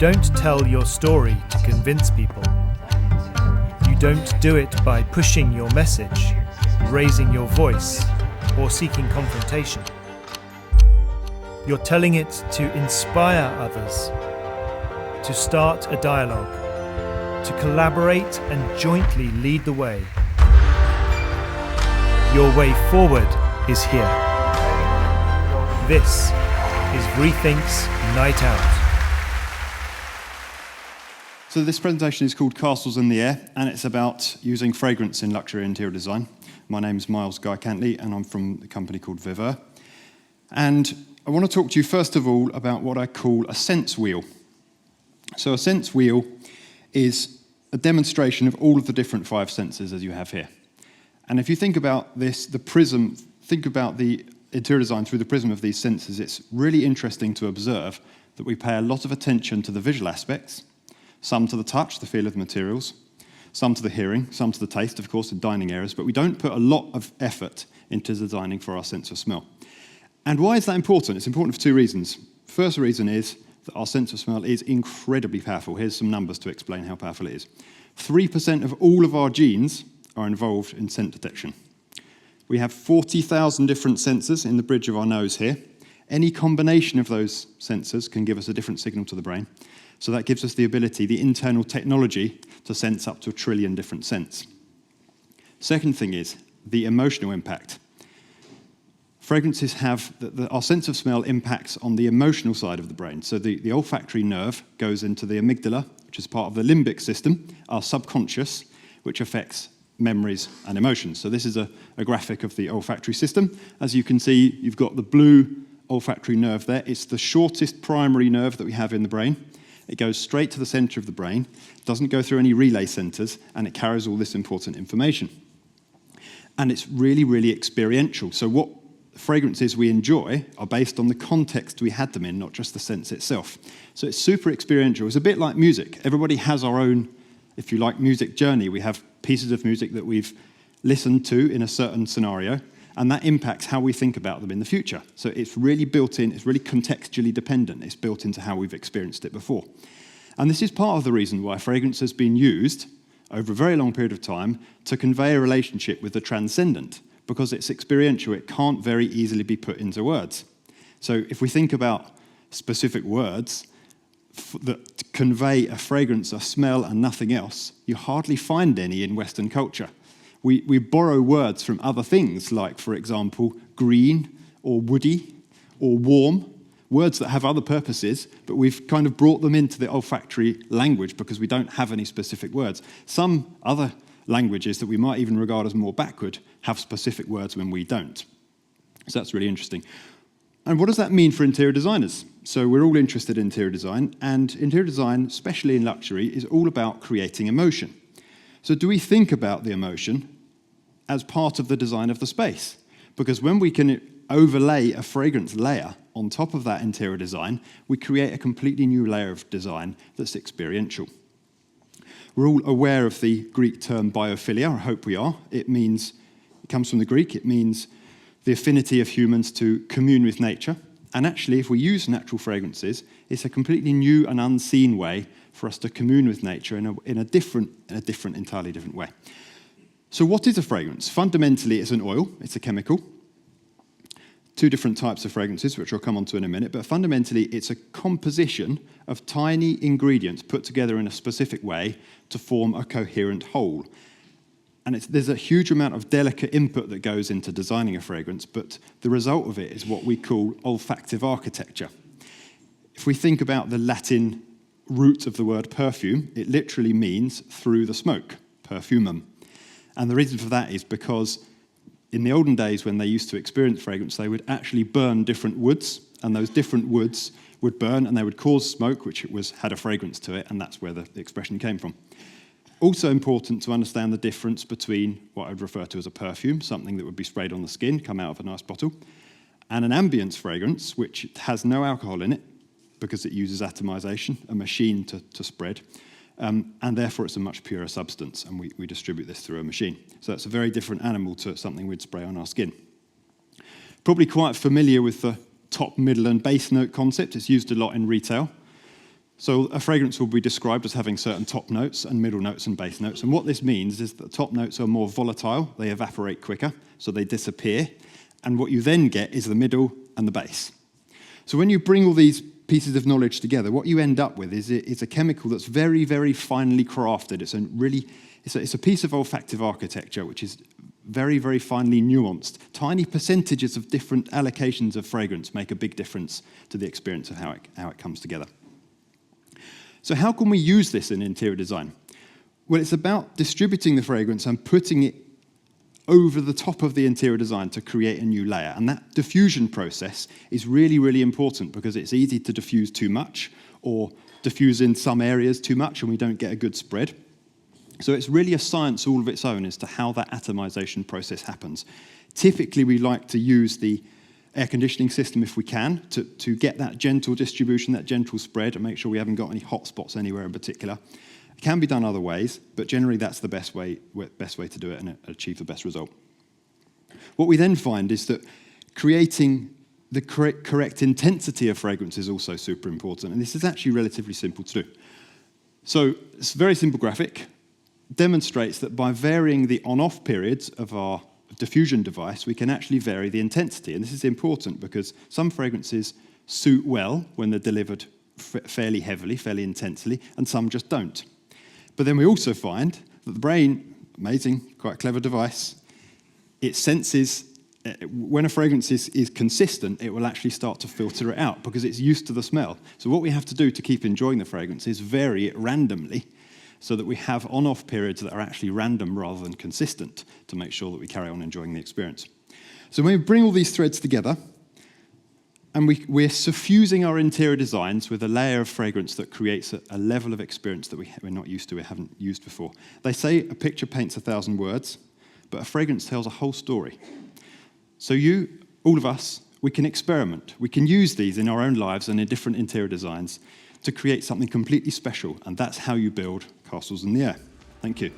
don't tell your story to convince people. You don't do it by pushing your message, raising your voice, or seeking confrontation. You're telling it to inspire others, to start a dialogue, to collaborate and jointly lead the way. Your way forward is here. This is Rethink's Night Out. So this presentation is called Castles in the Air, and it's about using fragrance in luxury interior design. My name's Miles Guy Cantley, and I'm from a company called VTNO. And I want to talk to you first of all about what I call a sense wheel. So a sense wheel is a demonstration of all of the different 5 senses as you have here. And if you think about this, think about the interior design through the prism of these senses, it's really interesting to observe that we pay a lot of attention to the visual aspects, some to the touch, the feel of the materials, some to the hearing, some to the taste, of course, in dining areas, but we don't put a lot of effort into designing for our sense of smell. And why is that important? It's important for 2 reasons. First reason is that our sense of smell is incredibly powerful. Here's some numbers to explain how powerful it is. 3% of all of our genes are involved in scent detection. We have 40,000 different sensors in the bridge of our nose here. Any combination of those sensors can give us a different signal to the brain. So that gives us the ability, the internal technology, to sense up to 1 trillion different scents. Second thing is the emotional impact. Fragrances have, our sense of smell impacts on the emotional side of the brain. So the olfactory nerve goes into the amygdala, which is part of the limbic system, our subconscious, which affects memories and emotions. So this is a graphic of the olfactory system. As you can see, you've got the blue olfactory nerve there. It's the shortest primary nerve that we have in the brain. It goes straight to the center of the brain, doesn't go through any relay centers, and it carries all this important information. And it's really, really experiential. So what fragrances we enjoy are based on the context we had them in, not just the sense itself. So it's super experiential. It's a bit like music. Everybody has our own, if you like, music journey. We have pieces of music that we've listened to in a certain scenario, and that impacts how we think about them in the future. So it's really built in, it's really contextually dependent. It's built into how we've experienced it before. And this is part of the reason why fragrance has been used over a very long period of time to convey a relationship with the transcendent, because it's experiential. It can't very easily be put into words. So if we think about specific words that convey a fragrance, a smell, and nothing else, you hardly find any in Western culture. We borrow words from other things, like, for example, green or woody or warm, words that have other purposes, but we've kind of brought them into the olfactory language because we don't have any specific words. Some other languages that we might even regard as more backward have specific words when we don't. So that's really interesting. And what does that mean for interior designers? So we're all interested in interior design, and interior design, especially in luxury, is all about creating emotion. So do we think about the emotion as part of the design of the space? Because when we can overlay a fragrance layer on top of that interior design, we create a completely new layer of design that's experiential. We're all aware of the Greek term biophilia, I hope we are. It comes from the Greek, it means the affinity of humans to commune with nature. And actually, if we use natural fragrances, it's a completely new and unseen way for us to commune with nature in a entirely different way. So what is a fragrance? Fundamentally, it's an oil, it's a chemical. 2 different types of fragrances, which I'll come on to in a minute, but fundamentally, it's a composition of tiny ingredients put together in a specific way to form a coherent whole. And there's a huge amount of delicate input that goes into designing a fragrance, but the result of it is what we call olfactive architecture. If we think about the Latin root of the word perfume, it literally means through the smoke, perfumum. And the reason for that is because in the olden days when they used to experience fragrance, they would actually burn different woods, and those different woods would burn and they would cause smoke, which had a fragrance to it, and that's where the expression came from. Also important to understand the difference between what I'd refer to as a perfume, something that would be sprayed on the skin, come out of a nice bottle, and an ambience fragrance, which has no alcohol in it because it uses atomization, a machine to spread, and therefore it's a much purer substance, and we distribute this through a machine. So that's a very different animal to something we'd spray on our skin. Probably quite familiar with the top, middle, and base note concept. It's used a lot in retail. So a fragrance will be described as having certain top notes and middle notes and base notes. And what this means is that the top notes are more volatile, they evaporate quicker, so they disappear. And what you then get is the middle and the base. So when you bring all these pieces of knowledge together, what you end up with is a chemical that's very, very finely crafted. It's a piece of olfactive architecture which is very, very finely nuanced. Tiny percentages of different allocations of fragrance make a big difference to the experience of how it comes together. So how can we use this in interior design? Well, it's about distributing the fragrance and putting it over the top of the interior design to create a new layer. And that diffusion process is really, really important because it's easy to diffuse too much or diffuse in some areas too much and we don't get a good spread. So it's really a science all of its own as to how that atomization process happens. Typically, we like to use the air conditioning system if we can to get that gentle distribution, that gentle spread, and make sure we haven't got any hot spots anywhere in particular. It can be done other ways, but generally that's the best way to do it and achieve the best result. What we then find is that creating the correct intensity of fragrance is also super important, and this is actually relatively simple to do. So it's a very simple graphic, demonstrates that by varying the on-off periods of our diffusion device, we can actually vary the intensity. And this is important because some fragrances suit well when they're delivered fairly heavily, fairly intensely, and some just don't. But then we also find that the brain, amazing, quite a clever device, it senses when a fragrance is consistent, it will actually start to filter it out because it's used to the smell. So what we have to do to keep enjoying the fragrance is vary it randomly so that we have on-off periods that are actually random rather than consistent to make sure that we carry on enjoying the experience. So when we bring all these threads together, and we're suffusing our interior designs with a layer of fragrance that creates a level of experience that we're not used to, we haven't used before. They say a picture paints 1,000 words, but a fragrance tells a whole story. So you, all of us, we can experiment. We can use these in our own lives and in different interior designs to create something completely special, and that's how you build castles in the air. Thank you.